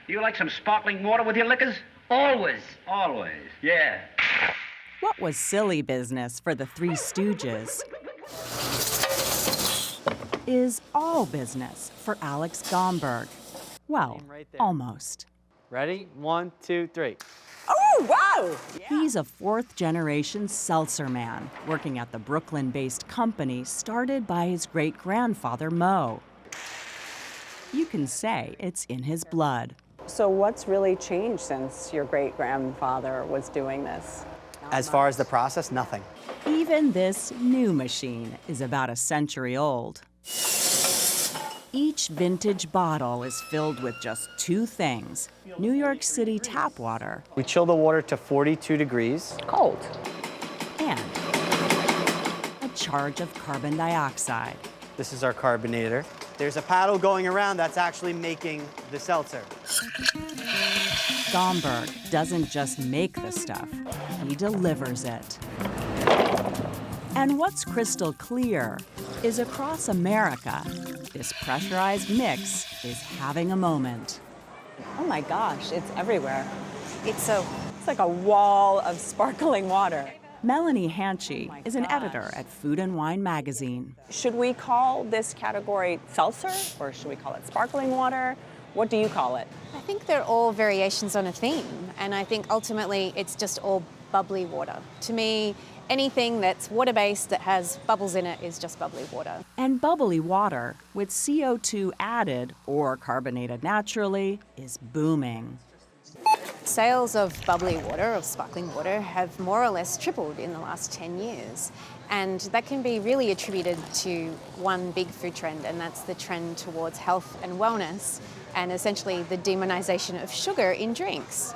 Do you like some sparkling water with your liquors? Always. Always, yeah. What was silly business for the Three Stooges is all business for Alex Gomberg. Well, almost. Ready? 1, 2, 3. Oh, wow! He's a fourth-generation seltzer man working at the Brooklyn-based company started by his great-grandfather, Mo. You can say it's in his blood. So what's really changed since your great-grandfather was doing this? As far as the process, nothing. Even this new machine is about a century old. Each vintage bottle is filled with just two things: New York City tap water We chill the water to 42 degrees. Cold. and a charge of carbon dioxide. This is our carbonator. There's a paddle going around that's actually making the seltzer. Gomberg doesn't just make the stuff, he delivers it. And what's crystal clear is across America, this pressurized mix is having a moment. Oh my gosh, it's everywhere. It's like a wall of sparkling water. Melanie Hanchy is an gosh. editor at Food and Wine magazine. Should we call this category seltzer, or should we call it sparkling water? What do you call it? I think they're all variations on a theme, and I think ultimately it's just all bubbly water. To me, anything that's water-based that has bubbles in it is just bubbly water. And bubbly water, with CO2 added or carbonated naturally, is booming. Sales of bubbly water, of sparkling water, have more or less tripled in the last 10 years. And that can be really attributed to one big food trend, and that's the trend towards health and wellness, and essentially the demonization of sugar in drinks.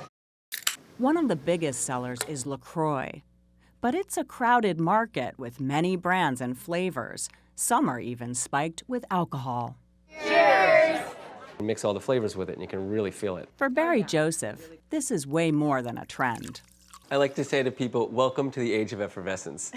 One of the biggest sellers is LaCroix. But it's a crowded market with many brands and flavors. Some are even spiked with alcohol. Mix all the flavors with it and you can really feel it. For Barry Joseph, this is way more than a trend. I like to say to people, welcome to the age of effervescence.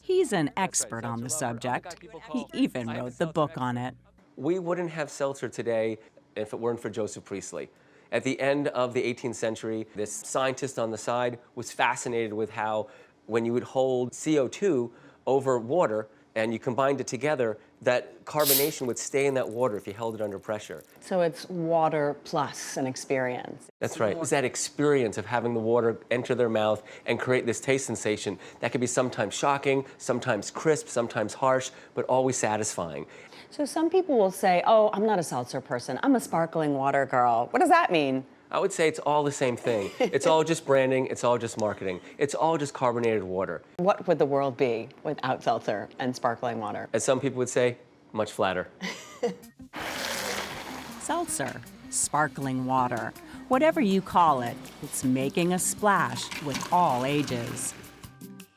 He's an expert on the subject. He even wrote the book on it. We wouldn't have seltzer today if it weren't for Joseph Priestley. At the end of the 18th century, this scientist on the side was fascinated with how when you would hold CO2 over water and you combined it together, that carbonation would stay in that water if you held it under pressure. So it's water plus an experience. That's right. It's that experience of having the water enter their mouth and create this taste sensation that can be sometimes shocking, sometimes crisp, sometimes harsh, but always satisfying. So some people will say, oh, I'm not a seltzer person, I'm a sparkling water girl. What does that mean? I would say it's all the same thing. It's all just branding, it's all just marketing. It's all just carbonated water. What would the world be without seltzer and sparkling water? As some people would say, much flatter. Seltzer, sparkling water, whatever you call it, it's making a splash with all ages,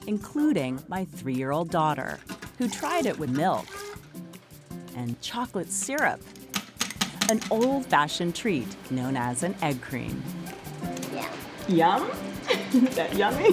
including my 3-year-old daughter, who tried it with milk and chocolate syrup, an old-fashioned treat known as an egg cream. Yum? Is that yummy?